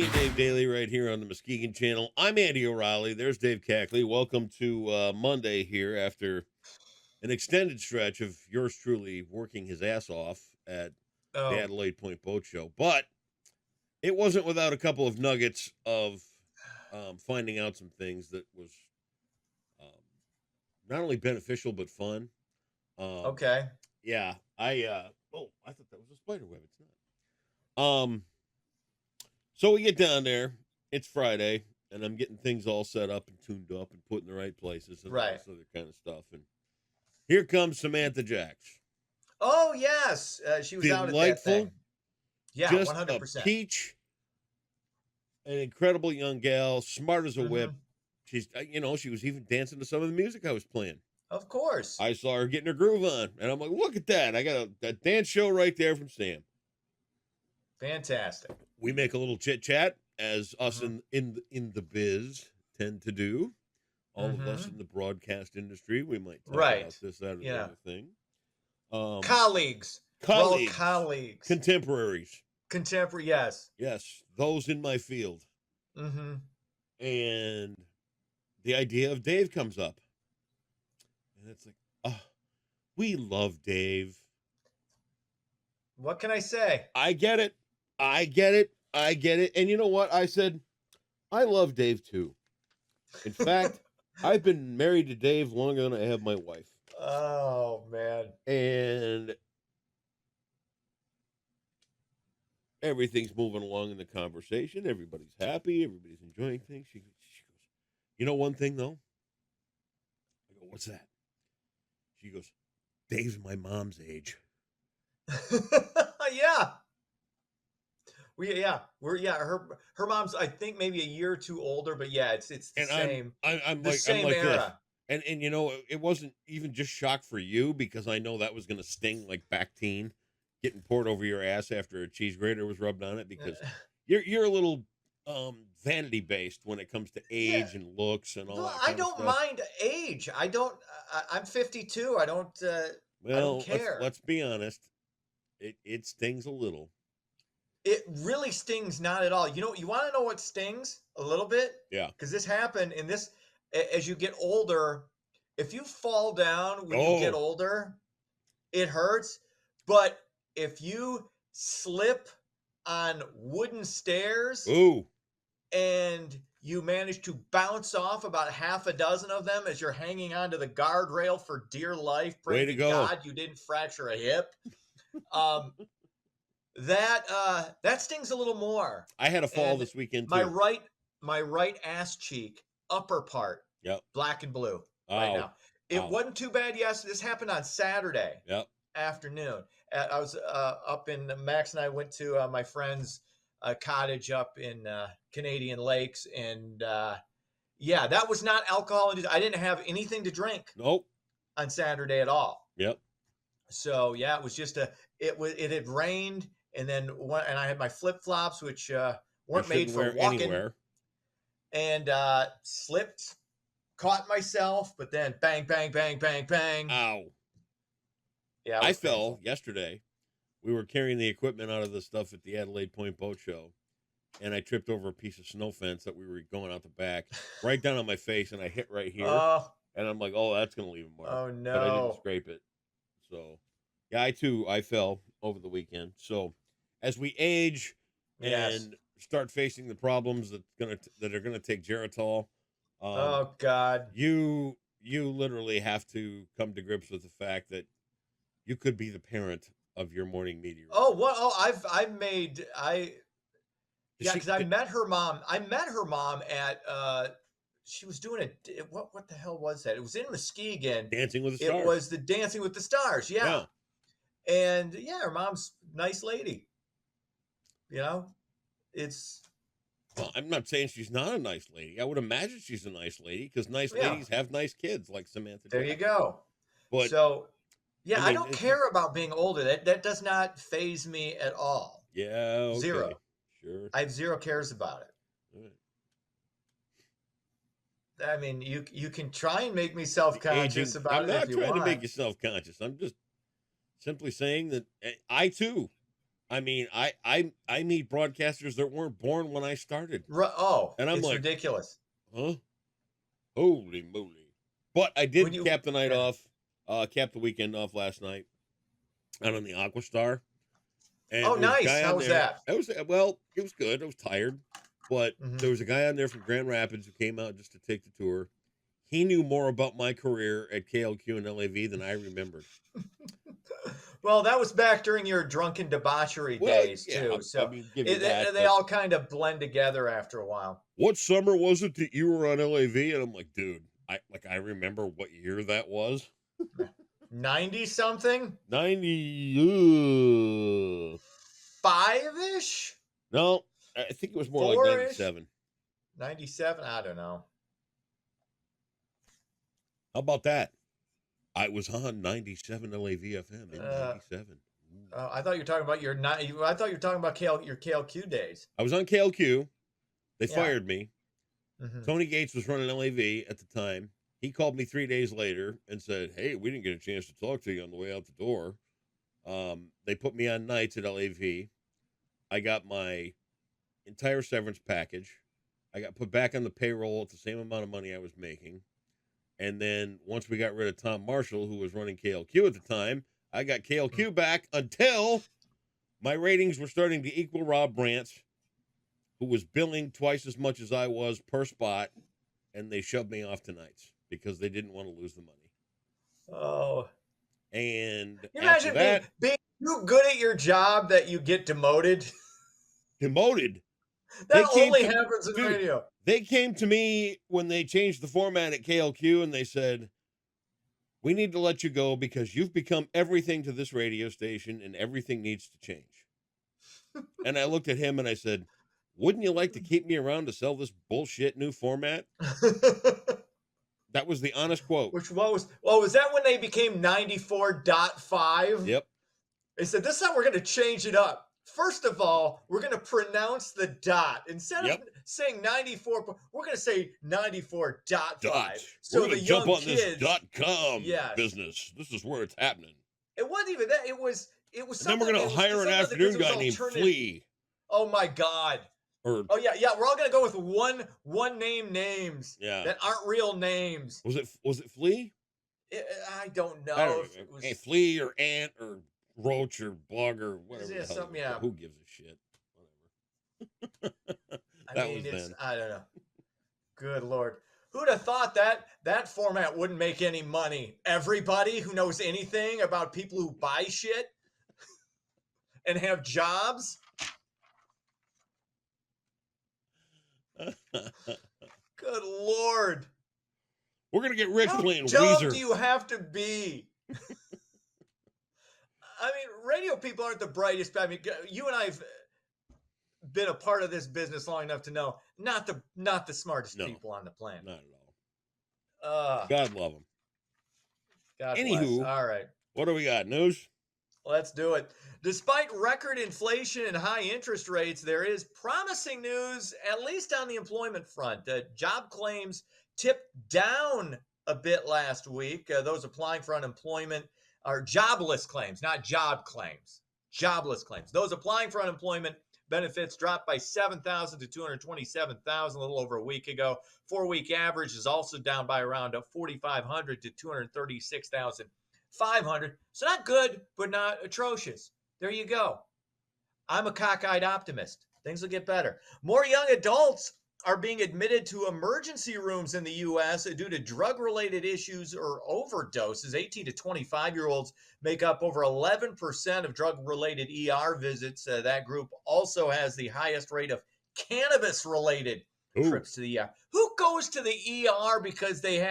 and Dave Daily right here on the Muskegon Channel. I'm Andy O'Reilly. There's Dave Cackley. Welcome to Monday here after an extended stretch of yours truly working his ass off at the Oh, Adelaide Point Boat Show. But it wasn't without a couple of nuggets of finding out some things that was um, not only beneficial but fun. Um, okay. yeah, I thought that was a spider web. It's not. So we get down there. It's Friday, and I'm getting things all set up and tuned up and put in the right places and all Right. this other kind of stuff. And here comes Samantha Jacks. Oh, yes. She was out at that Delightful, thing. Yeah, just a 100%. peach, an incredible young gal, smart as a whip. hmm She's, she was even dancing to some of the music I was playing. Of course. I saw her getting her groove on, and I'm like, look at that. I got a dance show right there from Sam. Fantastic. We make a little chit chat, as us hmm in the biz tend to do. All of us hmm in the broadcast industry, we might talk about Right. this, that, or the Yeah. other thing. Colleagues. We're all Colleagues, colleagues. contemporaries, Contemporary, yes. yes, those in my field. hmm And the idea of Dave comes up. And it's like, oh, we love Dave. What can I say? I get it. I get it. I get it. And you know what? I said, I love Dave too. In fact, I've been married to Dave longer than I have my wife. Oh, man. And everything's moving along in the conversation. Everybody's happy. Everybody's enjoying things. She goes, you know one thing though? I go, what's that? She goes, Dave's my mom's age. Yeah. Her mom's, I think, maybe a year or two older, but yeah, it's the And same. I'm The like same this. era. And it wasn't even just shock for you because I know that was gonna sting like Bactine getting poured over your ass after a cheese grater was rubbed on it because you're a little vanity based when it comes to Yeah. age and looks and all Well, that I kind of don't stuff. mind age. I don't. I'm 52. I don't Well, let's care. let's be honest. It stings a little. It really stings not at all. You want to know what stings a little bit? Yeah. Because this happened in this. As you get older, if you fall down when you get Oh, older, it hurts. But if you slip on wooden stairs ooh, and you manage to bounce off about half a dozen of them as you're hanging onto the guardrail for dear life, way praying to to go. God you didn't fracture a hip. Um, that stings a little more. I had a fall And this weekend my too. right my right ass cheek, upper part, Yep. black and blue right Ow. now. It Ow. wasn't too bad. Yes, this happened on Saturday Yep. afternoon. I was up in Max and I went to my friend's cottage up in Canadian Lakes, and yeah, that was not alcohol. I didn't have anything to drink Nope. on Saturday at all. Yep. So yeah, it was just it had rained, and and I had my flip flops, which You weren't made shouldn't for wear walking, anywhere. and slipped, caught myself, but then bang, bang, bang, bang, bang. Ow. Yeah, it I was fell painful. yesterday. We were carrying the equipment out of the stuff at the Adelaide Point Boat Show, and I tripped over a piece of snow fence that we were going out the back, right down on my face, and I hit right here. Oh, And I'm like, oh, that's going to leave a mark. oh But I didn't no. scrape it. So, yeah, I fell over the weekend. So, as we age Yes. and start facing the problems that are gonna take Geritol, um, Oh God. you literally have to come to grips with the fact that you could be the parent of your morning meteorite. Oh, what? Oh, I've made yeah, She because I met her mom. I met her mom at she was doing what the hell was that? It was in Muskegon. Dancing with the It Stars. was the Dancing with the Stars. Yeah. Yeah. And yeah, her mom's a nice lady. You know, it's Well, I'm not saying she's not a nice lady. I would imagine she's a nice lady because nice yeah. ladies have nice kids like Samantha There you Jackson. go. But So I yeah, I mean, don't it's care about being older. That does not phase me at all. yeah, Zero. okay, sure. I have zero cares about it. All right. I mean, you can try and make me The self-conscious aging. about I'm it if not you trying to want. make you self conscious. I'm just simply saying that I too I mean, I meet broadcasters that weren't born when I started, Oh, and I'm it's like, ridiculous. huh? Holy moly! But I When did you, cap the night yeah. off, cap the weekend off last night out on the Aquastar, and Oh, there was a nice. guy How on was there. that? It was well, it was good. I was tired, but Hmm. there was a guy on there from Grand Rapids who came out just to take the tour. He knew more about my career at KLQ and LAV than I remembered. Well, that was back during your drunken debauchery Well, days yeah, too. I So mean, give you that, they but all kind of blend together after a while. what summer was it that you were on LAV? And I'm like, dude, I remember what year that was. 90 something? 90. 5-ish? No, I think it was more like 4-ish? 97. 97? I don't know. How about that? I was on 97 LAVFM in Uh, 97. I thought you were talking about I thought you were talking about your KLQ days. I was on KLQ. They Yeah. fired me. Hmm. Tony Gates was running LAV at the time. He called me 3 days later and said, "Hey, we didn't get a chance to talk to you on the way out the door." They put me on nights at LAV. I got my entire severance package. I got put back on the payroll at the same amount of money I was making. And then once we got rid of Tom Marshall, who was running KLQ at the time, I got KLQ back until my ratings were starting to equal Rob Brant's, who was billing twice as much as I was per spot, and they shoved me off to nights because they didn't want to lose the money. Oh, And you after imagine that, being you good at your job that you get demoted? demoted. That They came only to happens in dude. radio. They came to me when they changed the format at KLQ, and they said, "We need to let you go because you've become everything to this radio station, and everything needs to change." And I looked at him and I said, "Wouldn't you like to keep me around to sell this bullshit new format?" That was the honest quote. Was that when they became 94.5? Yep. They said, this is how we're going to change it up. First of all, we're going to pronounce the dot. Instead of Yep. saying 94, we're going to say 94.5. Dot. So We're the gonna jump young on kids, this .com yes. business. This is where it's happening. It wasn't even that. It was And then something. we're gonna hire an afternoon guy named alternative. Flea. Oh my God. Or Oh yeah. We're all going to go with one name names yeah. that aren't real names. Was it Flea? I don't know. I don't if know. it was Hey, Flea or Ant or Roach or Bug or whatever. Yeah, The hell something, yeah. Who gives a shit? Whatever. I mean, I don't know. Good Lord. Who'd have thought that format wouldn't make any money? Everybody who knows anything about people who buy shit and have jobs? Good Lord. We're gonna get rich How playing dumb Weezer. do you have to be? I mean, radio people aren't the brightest. I mean, you and I've been a part of this business long enough to know not the smartest people on the planet. Not at all. God love them. God Anywho, bless. All right. what do we got? News? Let's do it. Despite record inflation and high interest rates, there is promising news, at least on the employment front. Job claims tipped down a bit last week. Those applying for unemployment are jobless claims, not job claims. Jobless claims. Those applying for unemployment benefits dropped by 7,000 to 227,000 a little over a week ago. 4-week average is also down by around 4,500 to 236,500. So not good, but not atrocious. There you go. I'm a cockeyed optimist. Things will get better. More young adults are being admitted to emergency rooms in the U.S. due to drug-related issues or overdoses. 18 to 25-year-olds make up over 11% of drug-related ER visits. That group also has the highest rate of cannabis-related trips to the ER. Who goes to the ER because they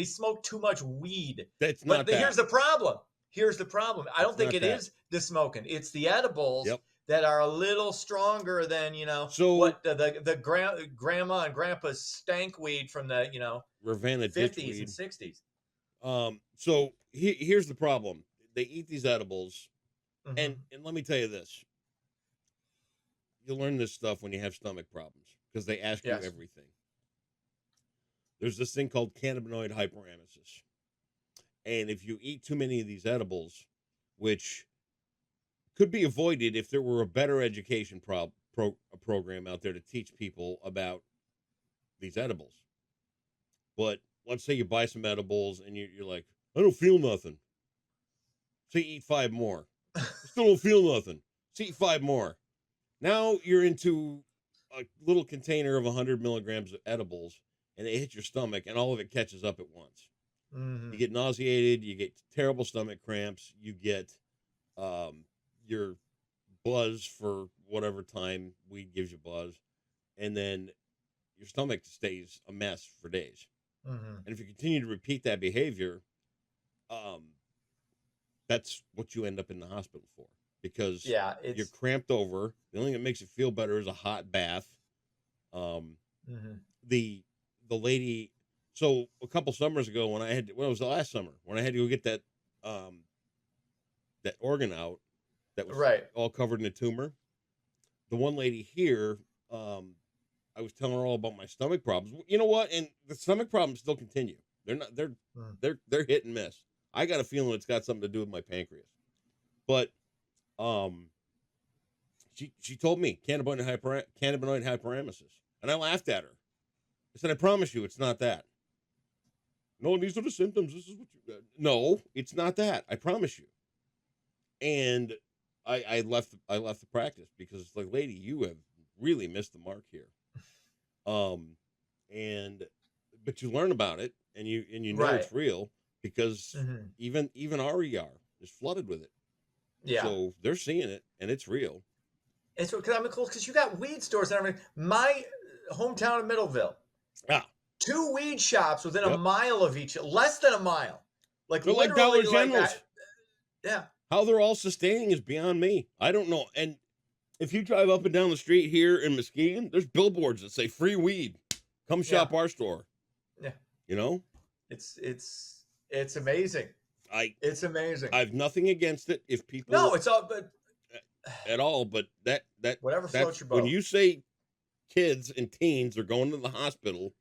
smoked too much weed? That's not that. Here's the problem. I don't think it is the smoking. It's the edibles. Yep. That are a little stronger than what the grandma and grandpa's stank weed from the Ravenna 50s and 60s. So here's the problem: they eat these edibles, Mm-hmm. and let me tell you this: you learn this stuff when you have stomach problems because they ask you everything. There's this thing called cannabinoid hyperemesis, and if you eat too many of these edibles, which could be avoided if there were a better education program out there to teach people about these edibles. But let's say you buy some edibles and you're like, I don't feel nothing. So you eat 5 more. I still don't feel nothing. So eat 5 more. Now you're into a little container of 100 milligrams of edibles, and they hit your stomach, and all of it catches up at once. You get nauseated, you get terrible stomach cramps, you get your buzz for whatever time weed gives you buzz, and then your stomach stays a mess for days. And if you continue to repeat that behavior, that's what you end up in the hospital for, because you're cramped over. The only thing that makes it feel better is a hot bath. The lady, so a couple summers ago when it was the last summer when I had to go get that that organ out that was all covered in a tumor. The one lady here, I was telling her all about my stomach problems. You know what? And the stomach problems still continue. They're hit and miss. I got a feeling it's got something to do with my pancreas. But she told me cannabinoid hyperemesis, and I laughed at her. I said, I promise you it's not that. No, these are the symptoms. This is what you no, it's not that. I promise you. And I left the practice because it's like, lady, you have really missed the mark here. But you learn about it and you know it's real because even RER is flooded with it. Yeah. So they're seeing it and it's real. It's because you got weed stores and everything. My hometown of Middleville. 2 weed shops within a mile of each, less than a mile. Like they're like Dollar Generals. Yeah. How they're all sustaining is beyond me. I don't know. And if you drive up and down the street here in Muskegon, there's billboards that say free weed. Come shop our store. Yeah. You know? It's amazing. It's amazing. I have nothing against it if people No, it's all but at all, but that whatever floats your boat. When you say kids and teens are going to the hospital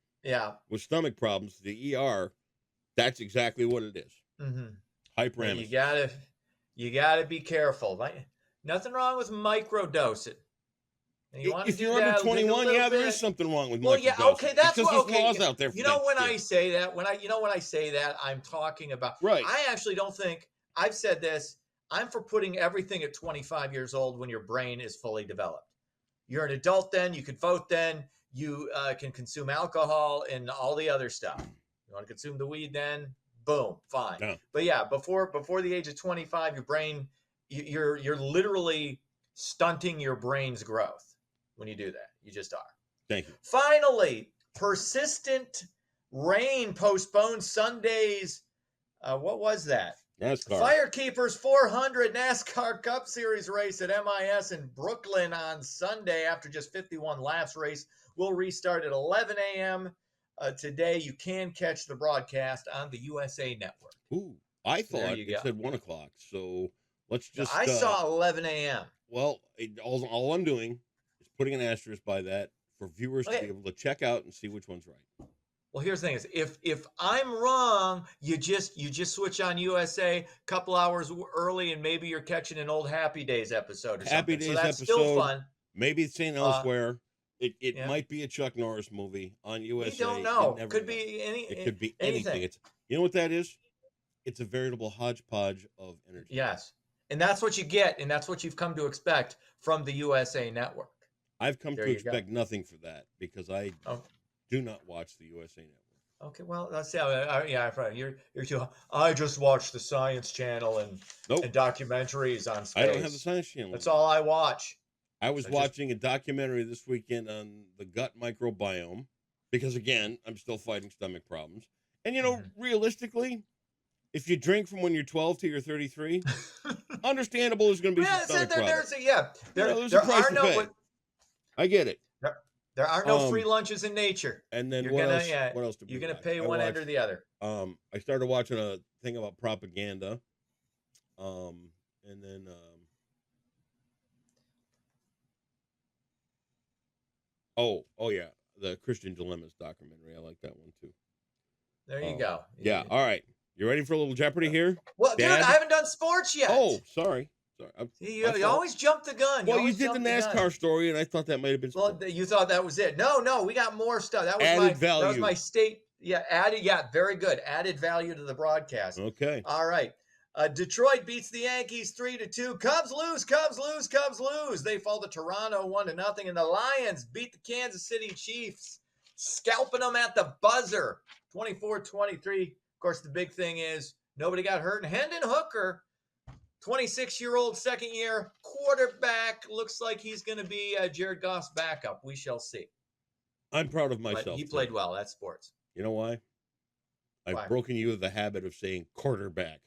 with stomach problems, the ER, that's exactly what it is. Hyperemesis. You gotta be careful. Nothing wrong with microdosing. If you're under 21, there is something wrong with microdosing. Well, yeah, okay, that's because what. There's laws out there. For I say that, when I say that, I'm talking about. Right. I actually don't think I've said this. I'm for putting everything at 25 years old when your brain is fully developed. You're an adult then. You can vote then. You can consume alcohol and all the other stuff. You want to consume the weed then? Boom, fine. Yeah. But yeah, before the age of 25, your brain, you're literally stunting your brain's growth when you do that. You just are. Thank you. Finally, persistent rain postponed Sunday's. What was that? NASCAR. Firekeepers 400 NASCAR Cup Series race at MIS in Brooklyn on Sunday after just 51 laps. Race will restart at 11 a.m. Today. You can catch the broadcast on the USA Network. Ooh, I thought it said 1 o'clock. So let's just. I saw 11 a.m. Well, all I'm doing is putting an asterisk by that for viewers to be able to check out and see which one's right. Well, here's the thing: is if I'm wrong, you just switch on USA a couple hours early, and maybe you're catching an old Happy Days episode or something. Happy Days that's episode. Still fun. Maybe it's saying elsewhere. It might be a Chuck Norris movie on USA. We don't know. It could be anything. It's you know what that is? It's a veritable hodgepodge of energy. Yes, and that's what you get, and that's what you've come to expect from the USA Network. I've come to expect nothing for that because I do not watch the USA Network. Okay, well, let's see. You're too. I just watch the Science Channel and documentaries on space. I don't have the Science Channel. That's all I watch. I was watching a documentary this weekend on the gut microbiome because, again, I'm still fighting stomach problems. And, realistically, if you drink from when you're 12 to you're 33, understandable there's going to be some stomach problems. There's a price to pay. I get it. There are no free lunches in nature. And then what else you're going to pay one end or the other. I started watching a thing about propaganda. And then... Oh yeah, the Christian Dilemmas documentary. I like that one too. There you go. Yeah. All right. You ready for a little Jeopardy here? Well, Dad? Dude, I haven't done sports yet. Oh, sorry. Sorry. See, My you fault. always jump the gun. Well, you always did the jump gun. NASCAR story, and I thought that might have been Well, sports. you thought that was it. No, we got more stuff. That was Added That was value. my state. Yeah, added. Yeah, very good. Added value to the broadcast. Okay. All right. Detroit beats the Yankees 3-2. Cubs lose. Cubs lose. Cubs lose. They fall to Toronto 1-0. And the Lions beat the Kansas City Chiefs, scalping them at the buzzer 24-23. Of course, the big thing is nobody got hurt. And Hendon Hooker, 26-year-old second-year quarterback, looks like he's going to be Jared Goff's backup. We shall see. I'm proud of myself. But he played well. That's sports. You know why? I've broken you of the habit of saying quarterback.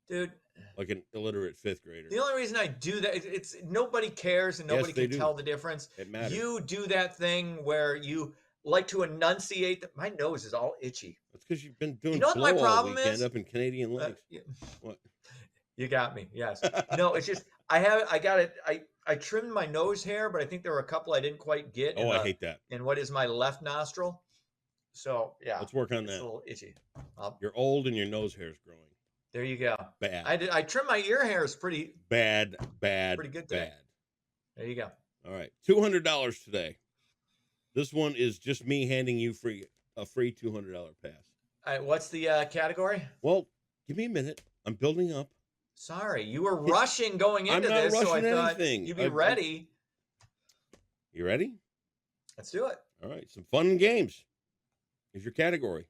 Dude, like an illiterate fifth grader. The only reason I do that, it's nobody cares and nobody can tell the difference. It matters. You do that thing where you like to enunciate. My nose is all itchy. That's because you've been doing what my problem all weekend is? up in Canadian Lakes. What? You got me. Yes. No, it's just I trimmed my nose hair, but I think there were a couple I didn't quite get. Oh, I hate that. And what is my left nostril? So yeah, let's work on that. It's a little itchy. You're old and your nose hair is growing. There you go. Bad. I trimmed my ear hairs pretty bad. Pretty good today. Bad. There you go. All right, $200 today. This one is just me handing you a free $200 pass. All right, what's the category? Well, give me a minute. I'm building up. Sorry, you were rushing going into this, so I thought you'd be ready. You ready? Let's do it. All right, some fun games. Here's your category.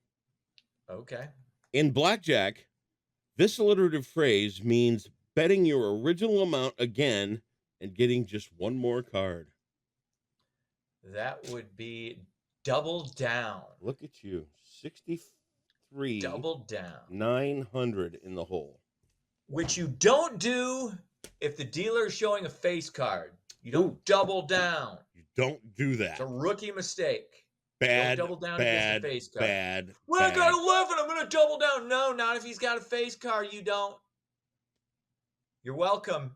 Okay. In blackjack, this alliterative phrase means betting your original amount again and getting just one more card. That would be double down. Look at you. 63. Double down. 900 in the hole. Which you don't do if the dealer is showing a face card. You don't double down. You don't do that. It's a rookie mistake. Bad, don't double down bad, against a face card. bad. Well, I got 11. I'm going to double down. No, not if he's got a face card. You don't. You're welcome,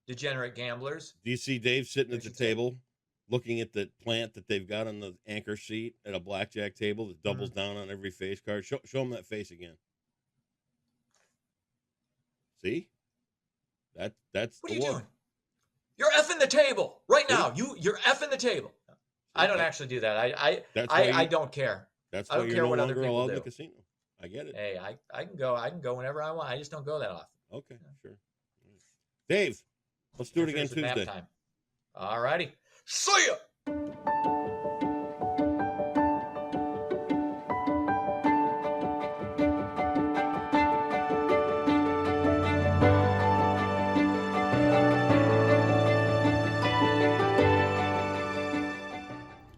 degenerate gamblers. Do you see Dave sitting at the table looking at the plant that they've got on the anchor seat at a blackjack table that doubles down on every face card? Show him that face again. See? That's what are the you one. doing? You're effing the table right now. You're effing the table. I don't actually do that. I don't care. That's I why don't you're care no what other longer people allowed do. in the casino. I get it. Hey, I can go whenever I want. I just don't go that often. Okay, sure. Dave, let's do it again Finish with Tuesday. nap time. All righty. See ya.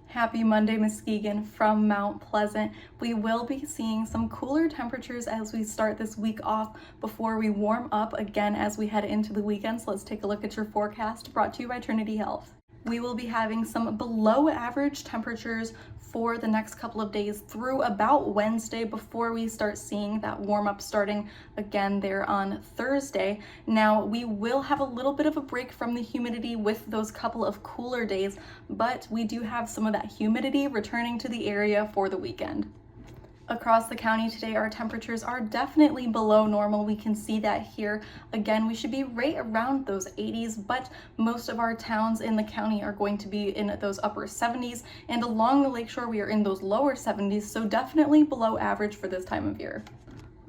Happy Monday, Muskegon from Mount Pleasant. We will be seeing some cooler temperatures as we start this week off before we warm up again as we head into the weekend. So let's take a look at your forecast brought to you by Trinity Health. We will be having some below average temperatures for the next couple of days through about Wednesday before we start seeing that warm up starting again there on Thursday. Now we will have a little bit of a break from the humidity with those couple of cooler days, but we do have some of that humidity returning to the area for the weekend. Across the county today, our temperatures are definitely below normal. We can see that here. Again, we should be right around those 80s, but most of our towns in the county are going to be in those upper 70s, and along the lakeshore, we are in those lower 70s, so definitely below average for this time of year.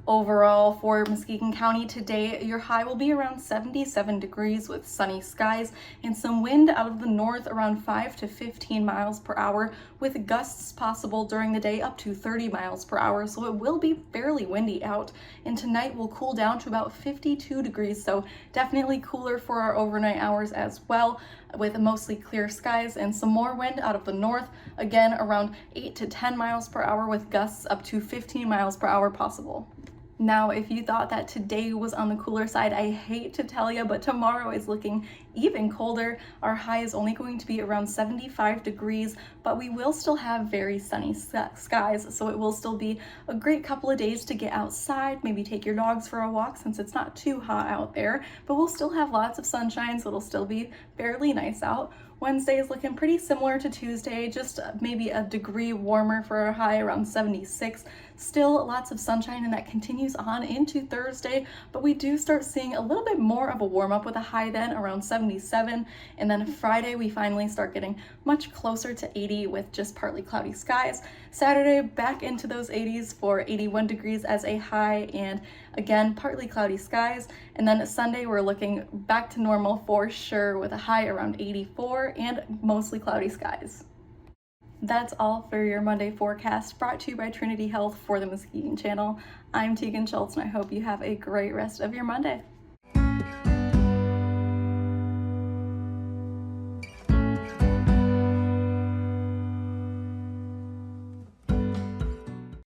Overall, for Muskegon County today, your high will be around 77 degrees with sunny skies and some wind out of the north around 5 to 15 miles per hour with gusts possible during the day up to 30 miles per hour. So it will be fairly windy out. And tonight will cool down to about 52 degrees. So definitely cooler for our overnight hours as well, with mostly clear skies and some more wind out of the north. Again, around 8 to 10 miles per hour with gusts up to 15 miles per hour possible. Now, if you thought that today was on the cooler side, I hate to tell you, but tomorrow is looking even colder. Our high is only going to be around 75 degrees, but we will still have very sunny skies, so it will still be a great couple of days to get outside, maybe take your dogs for a walk since it's not too hot out there, but we'll still have lots of sunshine, so it'll still be fairly nice out. Wednesday is looking pretty similar to Tuesday, just maybe a degree warmer for a high around 76. Still lots of sunshine, and that continues on into Thursday, but we do start seeing a little bit more of a warm up with a high then around 77. And then Friday, we finally start getting much closer to 80 with just partly cloudy skies. Saturday, back into those 80s for 81 degrees as a high, and again, partly cloudy skies. And then Sunday, we're looking back to normal for sure with a high around 84 and mostly cloudy skies. That's all for your Monday forecast, brought to you by Trinity Health for the Muskegon Channel. I'm Tegan Schultz, and I hope you have a great rest of your Monday.